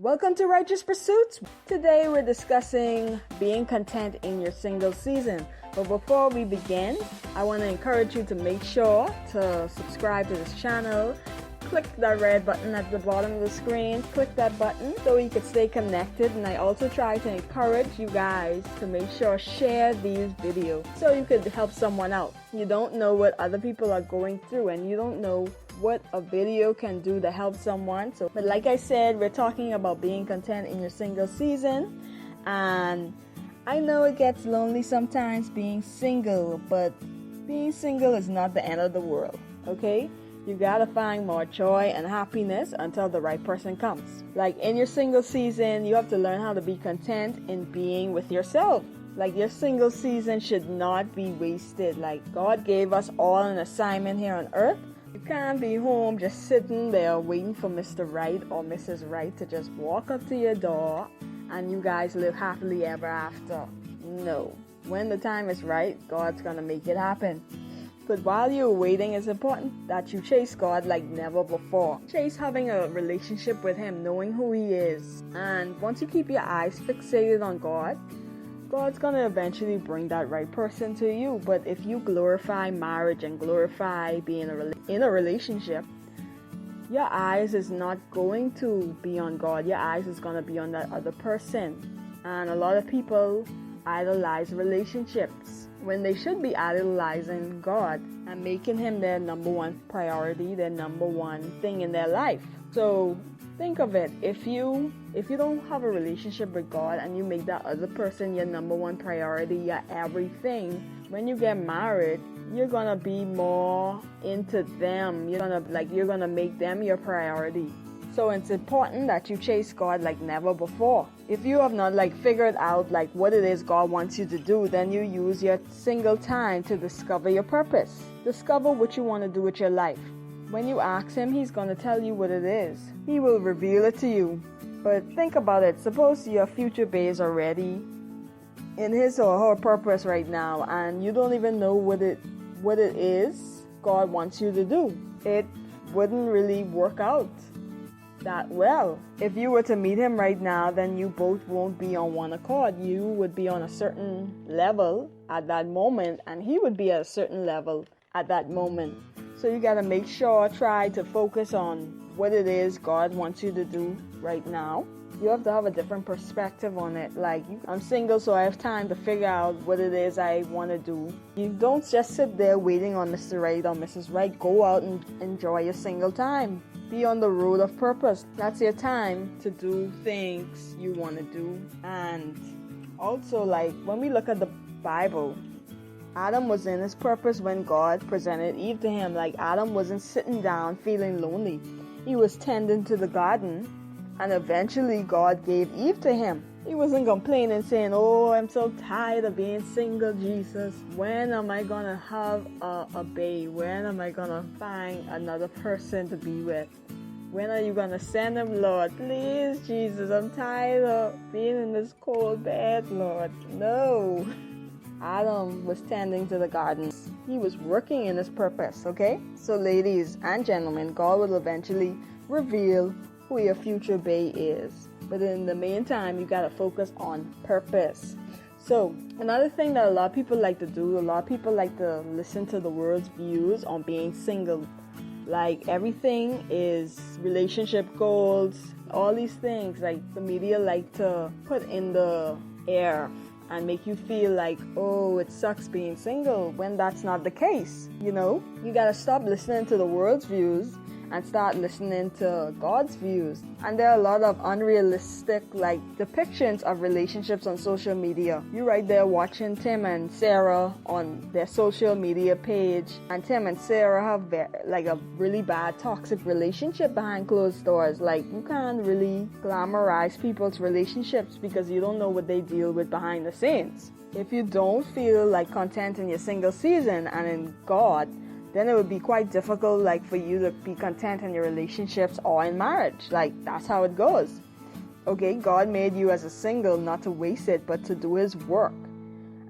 Welcome to Righteous Pursuits. Today we're discussing being content in your single season. But before we begin, I want to encourage you to make sure to subscribe to this channel. Click that red button at the bottom of the screen. Click that button so you can stay connected. And I also try to encourage you guys to make sure share these videos so you could help someone out. You don't know what other people are going through, and you don't know what a video can do to help someone. But like I said, we're talking about being content in your single season. And I know it gets lonely sometimes being single, but being single is not the end of the world, okay? You gotta find more joy and happiness until the right person comes. Like in your single season, you have to learn how to be content in being with yourself. Like your single season should not be wasted. Like God gave us all an assignment here on earth. You can't be home just sitting there waiting for Mr. Right or Mrs. Right to just walk up to your door and you guys live happily ever after. No. When the time is right, God's gonna make it happen. But while you're waiting, it's important that you chase God like never before. Chase having a relationship with Him, knowing who He is. And once you keep your eyes fixated on God, God's gonna eventually bring that right person to you. But if you glorify marriage and glorify being in a relationship, your eyes is not going to be on God. Your eyes is gonna be on that other person. And a lot of people idolize relationships when they should be idolizing God and making Him their number one priority, their number one thing in their life. So think of it, if you don't have a relationship with God and you make that other person your number one priority, your everything, when you get married, you're gonna be more into them. You're gonna make them your priority. So it's important that you chase God like never before. If you have not figured out what it is God wants you to do, then you use your single time to discover your purpose. Discover what you want to do with your life. When you ask Him, He's going to tell you what it is. He will reveal it to you. But think about it. Suppose your future bae is already in his or her purpose right now, and you don't even know what it is God wants you to do. It wouldn't really work out that well. If you were to meet Him right now, then you both won't be on one accord. You would be on a certain level at that moment, and He would be at a certain level at that moment. So you got to make sure, try to focus on what it is God wants you to do right now. You have to have a different perspective on it. I'm single, so I have time to figure out what it is I want to do. You don't just sit there waiting on Mr. Right or Mrs. Right. Go out and enjoy your single time. Be on the road of purpose. That's your time to do things you want to do. And also, when we look at the Bible, Adam was in his purpose when God presented Eve to him. Adam wasn't sitting down feeling lonely. He was tending to the garden, and eventually God gave Eve to him. He wasn't complaining, saying, "Oh, I'm so tired of being single, Jesus. When am I going to have a babe? When am I going to find another person to be with? When are you going to send him, Lord? Please, Jesus, I'm tired of being in this cold bed, Lord." No. Adam was tending to the garden. He was working in his purpose, okay? So ladies and gentlemen, God will eventually reveal who your future bae is. But in the meantime, you got to focus on purpose. So another thing that a lot of people like to do, a lot of people like to listen to the world's views on being single. Everything is relationship goals, all these things. The media like to put in the air and make you feel oh, it sucks being single, when that's not the case. You gotta stop listening to the world's views and start listening to God's views. And there are a lot of unrealistic depictions of relationships on social media. You right there watching Tim and Sarah on their social media page, and Tim and Sarah have a really bad toxic relationship behind closed doors. You can't really glamorize people's relationships because you don't know what they deal with behind the scenes. If you don't feel content in your single season and in God, then it would be quite difficult for you to be content in your relationships or in marriage. That's how it goes. Okay, God made you as a single not to waste it, but to do His work.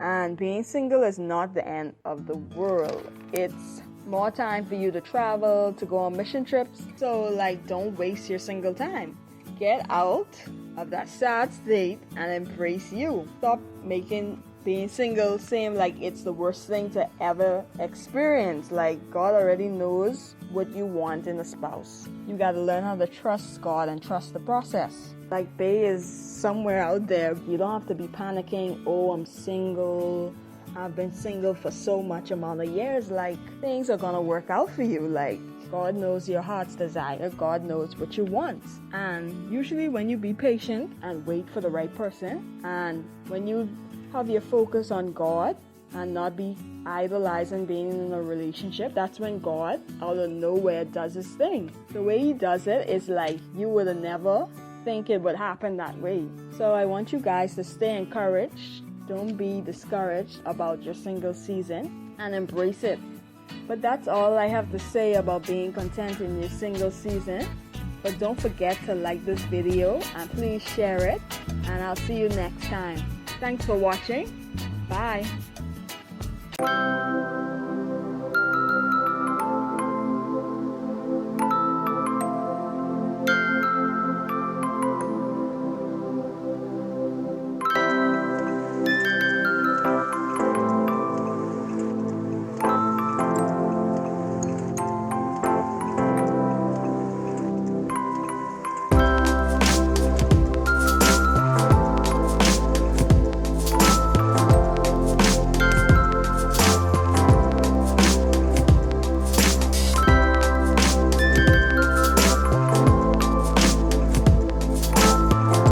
And being single is not the end of the world. It's more time for you to travel, to go on mission trips. So don't waste your single time. Get out of that sad state and embrace you. Stop making being single seem like it's the worst thing to ever experience. Like, God already knows what you want in a spouse. You gotta learn how to trust God and trust the process. Like, Bay is somewhere out there. You don't have to be panicking. Oh, I'm single. I've been single for so much amount of years. Like, things are gonna work out for you. Like, God knows your heart's desire. God knows what you want. And usually when you be patient and wait for the right person, and when you have your focus on God and not be idolizing being in a relationship, that's when God out of nowhere does his thing. The way he does it is like you would have never think it would happen that way. So I want you guys to stay encouraged. Don't be discouraged about your single season and embrace it. But that's all I have to say about being content in your single season. But don't forget to like this video and please share it. And I'll see you next time. Thanks for watching. Bye.